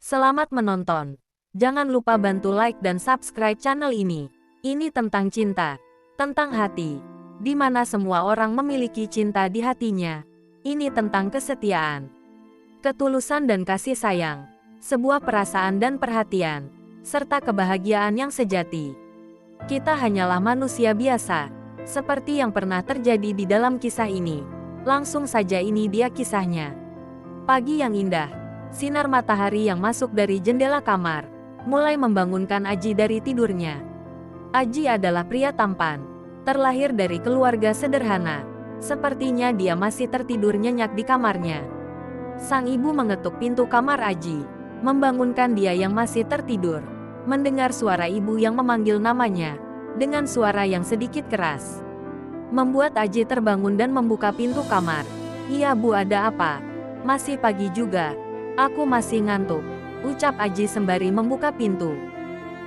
Selamat menonton. Jangan lupa bantu like dan subscribe channel ini. Ini tentang cinta, tentang hati, di mana semua orang memiliki cinta di hatinya. Ini tentang kesetiaan, ketulusan dan kasih sayang, sebuah perasaan dan perhatian, serta kebahagiaan yang sejati. Kita hanyalah manusia biasa, seperti yang pernah terjadi di dalam kisah ini. Langsung saja ini dia kisahnya. Pagi yang indah. Sinar matahari yang masuk dari jendela kamar, mulai membangunkan Aji dari tidurnya. Aji adalah pria tampan, terlahir dari keluarga sederhana. Sepertinya dia masih tertidur nyenyak di kamarnya. Sang ibu mengetuk pintu kamar Aji, membangunkan dia yang masih tertidur. Mendengar suara ibu yang memanggil namanya, dengan suara yang sedikit keras, membuat Aji terbangun dan membuka pintu kamar. "Iya Bu, ada apa? Masih pagi juga. Aku masih ngantuk," ucap Aji sembari membuka pintu.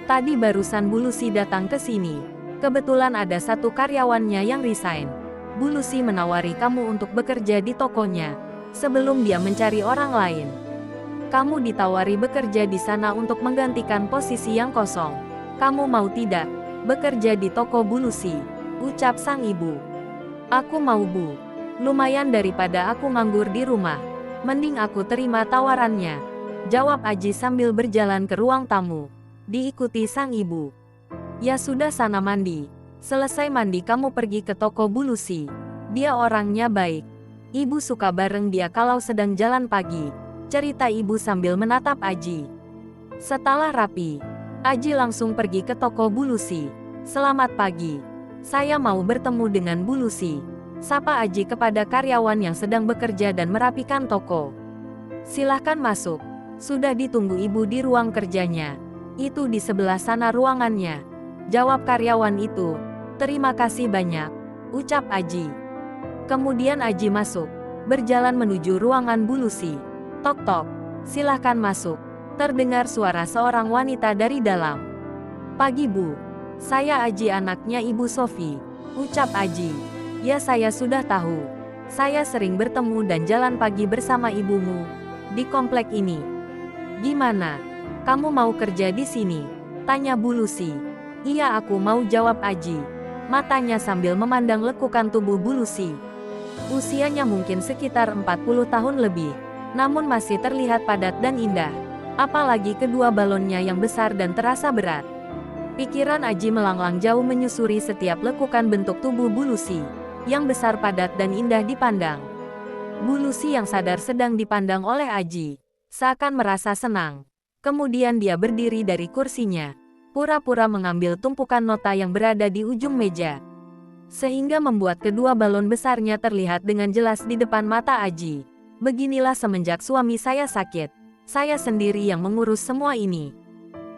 "Tadi barusan Bu Lucy datang ke sini. Kebetulan ada satu karyawannya yang resign. Bu Lucy menawari kamu untuk bekerja di tokonya, sebelum dia mencari orang lain. Kamu ditawari bekerja di sana untuk menggantikan posisi yang kosong. Kamu mau tidak bekerja di toko Bu Lucy?" ucap sang ibu. "Aku mau Bu. Lumayan daripada aku nganggur di rumah. Mending aku terima tawarannya," jawab Aji sambil berjalan ke ruang tamu, diikuti sang ibu. "Ya sudah, sana mandi. Selesai mandi kamu pergi ke toko Bu Lucy. Dia orangnya baik. Ibu suka bareng dia kalau sedang jalan pagi," cerita ibu sambil menatap Aji. Setelah rapi, Aji langsung pergi ke toko Bu Lucy. "Selamat pagi. Saya mau bertemu dengan Bu Lucy," sapa Aji kepada karyawan yang sedang bekerja dan merapikan toko. "Silahkan masuk. Sudah ditunggu ibu di ruang kerjanya. Itu di sebelah sana ruangannya," jawab karyawan itu. "Terima kasih banyak," ucap Aji. Kemudian Aji masuk, berjalan menuju ruangan Bu Lucy. "Tok tok, silahkan masuk," terdengar suara seorang wanita dari dalam. "Pagi Bu. Saya Aji, anaknya Ibu Sofi," ucap Aji. "Ya, saya sudah tahu. Saya sering bertemu dan jalan pagi bersama ibumu di komplek ini. Gimana? Kamu mau kerja di sini?" tanya Bu Lucy. "Iya, aku mau," jawab Aji, matanya sambil memandang lekukan tubuh Bu Lucy. Usianya mungkin sekitar 40 tahun lebih, namun masih terlihat padat dan indah. Apalagi kedua balonnya yang besar dan terasa berat. Pikiran Aji melanglang jauh menyusuri setiap lekukan bentuk tubuh Bu Lucy, yang besar, padat dan indah dipandang. Bu Lucy yang sadar sedang dipandang oleh Aji, seakan merasa senang. Kemudian dia berdiri dari kursinya, pura-pura mengambil tumpukan nota yang berada di ujung meja, sehingga membuat kedua balon besarnya terlihat dengan jelas di depan mata Aji. "Beginilah semenjak suami saya sakit. Saya sendiri yang mengurus semua ini."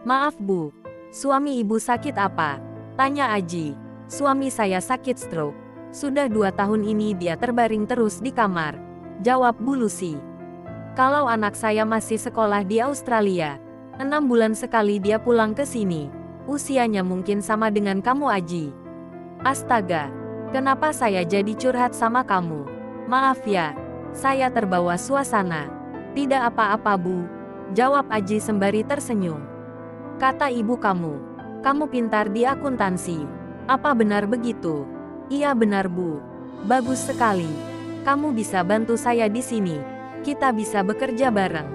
"Maaf Bu, suami ibu sakit apa?" tanya Aji. "Suami saya sakit stroke. Sudah 2 tahun ini dia terbaring terus di kamar," jawab Bu Lucy. "Kalau anak saya masih sekolah di Australia, 6 bulan sekali dia pulang ke sini. Usianya mungkin sama dengan kamu Aji." "Astaga, kenapa saya jadi curhat sama kamu? Maaf ya, saya terbawa suasana." "Tidak apa-apa Bu," jawab Aji sembari tersenyum. "Kata ibu kamu pintar di akuntansi. Apa benar begitu?" "Iya benar Bu. Bagus sekali. Kamu bisa bantu saya di sini. Kita bisa bekerja bareng.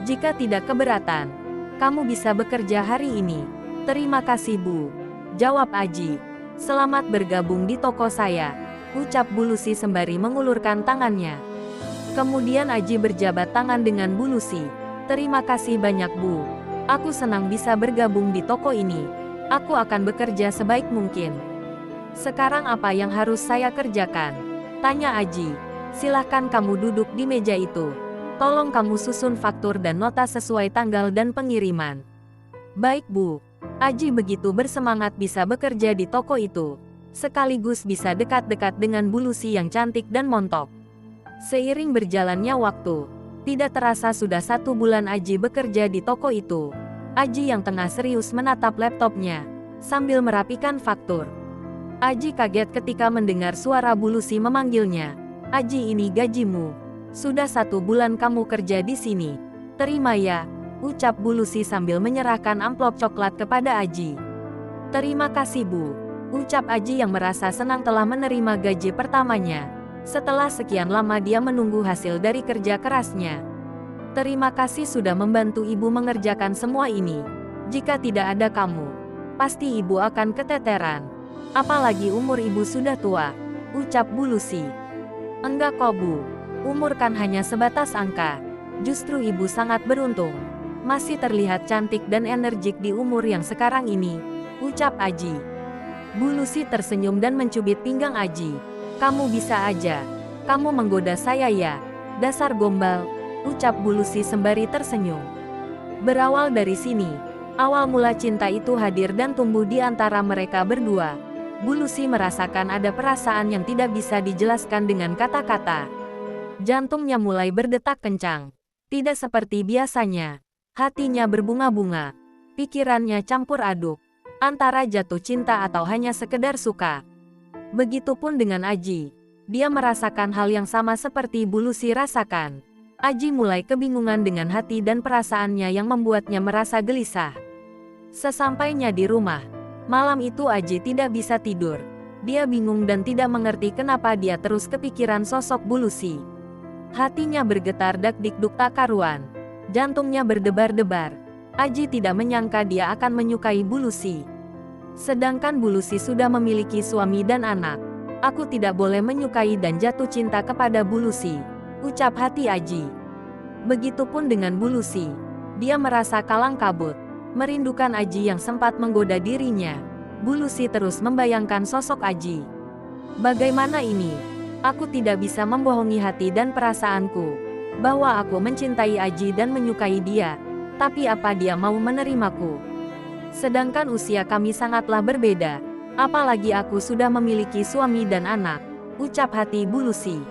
Jika tidak keberatan, kamu bisa bekerja hari ini." "Terima kasih Bu," jawab Aji. "Selamat bergabung di toko saya," ucap Bu Lucy sembari mengulurkan tangannya. Kemudian Aji berjabat tangan dengan Bu Lucy. "Terima kasih banyak Bu. Aku senang bisa bergabung di toko ini. Aku akan bekerja sebaik mungkin." "Sekarang apa yang harus saya kerjakan?" tanya Aji. "Silahkan kamu duduk di meja itu. Tolong kamu susun faktur dan nota sesuai tanggal dan pengiriman." "Baik Bu." Aji begitu bersemangat bisa bekerja di toko itu, sekaligus bisa dekat-dekat dengan Bu Lucy yang cantik dan montok. Seiring berjalannya waktu, tidak terasa sudah 1 bulan Aji bekerja di toko itu. Aji yang tengah serius menatap laptopnya, sambil merapikan faktur. Aji kaget ketika mendengar suara Bu Lucy memanggilnya. "Aji, ini gajimu. Sudah 1 bulan kamu kerja di sini. Terima ya," ucap Bu Lucy sambil menyerahkan amplop coklat kepada Aji. Terima kasih Bu, ucap Aji yang merasa senang telah menerima gaji pertamanya. Setelah sekian lama dia menunggu hasil dari kerja kerasnya. Terima kasih sudah membantu Ibu mengerjakan semua ini. Jika tidak ada kamu, pasti Ibu akan keteteran. Apalagi umur Ibu sudah tua, ucap Bu Lucy. Enggak kok Bu, umur kan hanya sebatas angka. Justru Ibu sangat beruntung. Masih terlihat cantik dan energik di umur yang sekarang ini, ucap Aji. Bu Lucy tersenyum dan mencubit pinggang Aji. Kamu bisa aja. Kamu menggoda saya ya, dasar gombal, ucap Bu Lucy sembari tersenyum. Berawal dari sini, awal mula cinta itu hadir dan tumbuh di antara mereka berdua. Bu Lucy merasakan ada perasaan yang tidak bisa dijelaskan dengan kata-kata. Jantungnya mulai berdetak kencang. Tidak seperti biasanya. Hatinya berbunga-bunga. Pikirannya campur aduk. Antara jatuh cinta atau hanya sekedar suka. Begitupun dengan Aji. Dia merasakan hal yang sama seperti Bu Lucy rasakan. Aji mulai kebingungan dengan hati dan perasaannya yang membuatnya merasa gelisah. Sesampainya di rumah, malam itu Aji tidak bisa tidur. Dia bingung dan tidak mengerti kenapa dia terus kepikiran sosok Bu Lucy. Hatinya bergetar dak-dikduk tak karuan. Jantungnya berdebar-debar. Aji tidak menyangka dia akan menyukai Bu Lucy. Sedangkan Bu Lucy sudah memiliki suami dan anak. Aku tidak boleh menyukai dan jatuh cinta kepada Bu Lucy, ucap hati Aji. Begitupun dengan Bu Lucy. Dia merasa kalang kabut, merindukan Aji yang sempat menggoda dirinya. Bu Lucy terus membayangkan sosok Aji. Bagaimana ini? Aku tidak bisa membohongi hati dan perasaanku, bahwa aku mencintai Aji dan menyukai dia, tapi apa dia mau menerimaku? Sedangkan usia kami sangatlah berbeda, apalagi aku sudah memiliki suami dan anak, ucap hati Bu Lucy.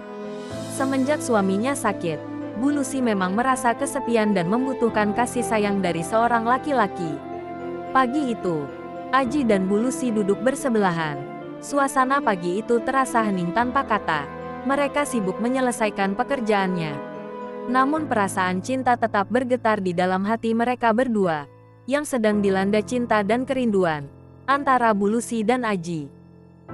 Semenjak suaminya sakit, Bu Lucy memang merasa kesepian dan membutuhkan kasih sayang dari seorang laki-laki. Pagi itu, Aji dan Bu Lucy duduk bersebelahan. Suasana pagi itu terasa hening tanpa kata. Mereka sibuk menyelesaikan pekerjaannya. Namun perasaan cinta tetap bergetar di dalam hati mereka berdua, yang sedang dilanda cinta dan kerinduan, antara Bu Lucy dan Aji.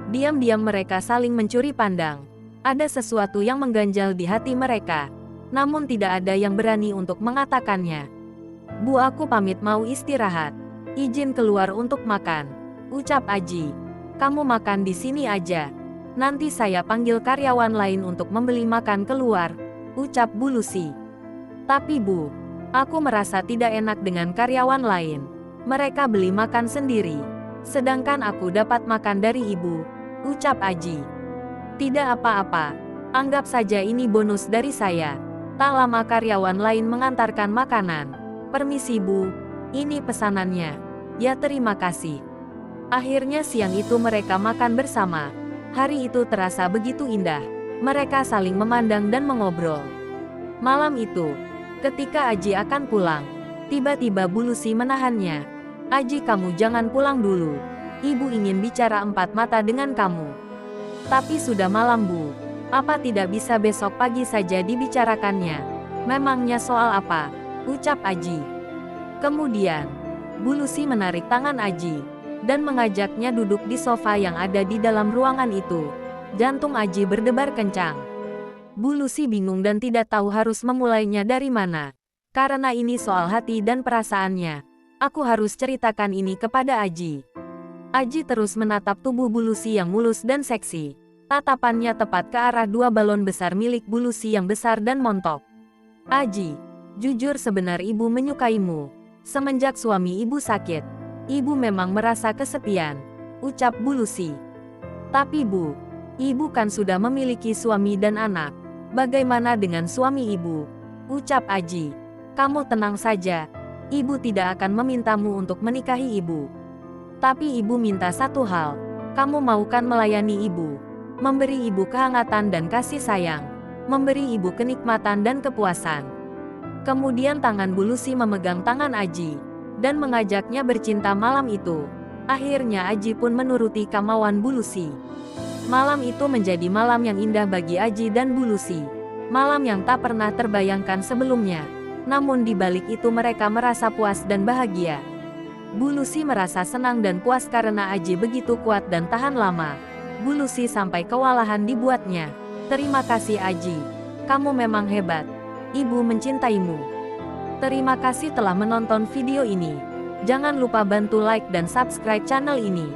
Diam-diam mereka saling mencuri pandang. Ada sesuatu yang mengganjal di hati mereka, namun tidak ada yang berani untuk mengatakannya. Bu, aku pamit mau istirahat. Izin keluar untuk makan, ucap Aji. Kamu makan di sini aja. Nanti saya panggil karyawan lain untuk membeli makan keluar, ucap Bu Lucy. Tapi Bu, aku merasa tidak enak dengan karyawan lain. Mereka beli makan sendiri, sedangkan aku dapat makan dari Ibu, ucap Aji. Tidak apa-apa, anggap saja ini bonus dari saya. Tak lama karyawan lain mengantarkan makanan. Permisi Bu, ini pesanannya. Ya terima kasih. Akhirnya siang itu mereka makan bersama. Hari itu terasa begitu indah. Mereka saling memandang dan mengobrol. Malam itu, ketika Aji akan pulang, tiba-tiba Bu Lucy menahannya. Aji, kamu jangan pulang dulu. Ibu ingin bicara empat mata dengan kamu. Tapi sudah malam Bu. Apa tidak bisa besok pagi saja dibicarakannya? Memangnya soal apa? Ucap Aji. Kemudian, Bu Lucy menarik tangan Aji dan mengajaknya duduk di sofa yang ada di dalam ruangan itu. Jantung Aji berdebar kencang. Bu Lucy bingung dan tidak tahu harus memulainya dari mana. Karena ini soal hati dan perasaannya. Aku harus ceritakan ini kepada Aji. Aji terus menatap tubuh Bu Lucy yang mulus dan seksi. Tatapannya tepat ke arah dua balon besar milik Bu Lucy yang besar dan montok. Aji, jujur sebenarnya Ibu menyukaimu. Semenjak suami Ibu sakit, Ibu memang merasa kesepian, ucap Bu Lucy. Tapi Bu, Ibu kan sudah memiliki suami dan anak. Bagaimana dengan suami Ibu? Ucap Aji. Kamu tenang saja, Ibu tidak akan memintamu untuk menikahi Ibu. Tapi Ibu minta satu hal, kamu mau kan melayani Ibu, memberi Ibu kehangatan dan kasih sayang, memberi Ibu kenikmatan dan kepuasan. Kemudian tangan Bu Lucy memegang tangan Aji dan mengajaknya bercinta malam itu. Akhirnya Aji pun menuruti kemauan Bu Lucy. Malam itu menjadi malam yang indah bagi Aji dan Bu Lucy. Malam yang tak pernah terbayangkan sebelumnya. Namun di balik itu mereka merasa puas dan bahagia. Bu Lucy merasa senang dan puas karena Aji begitu kuat dan tahan lama. Bu Lucy sampai kewalahan dibuatnya. Terima kasih Aji. Kamu memang hebat. Ibu mencintaimu. Terima kasih telah menonton video ini. Jangan lupa bantu like dan subscribe channel ini.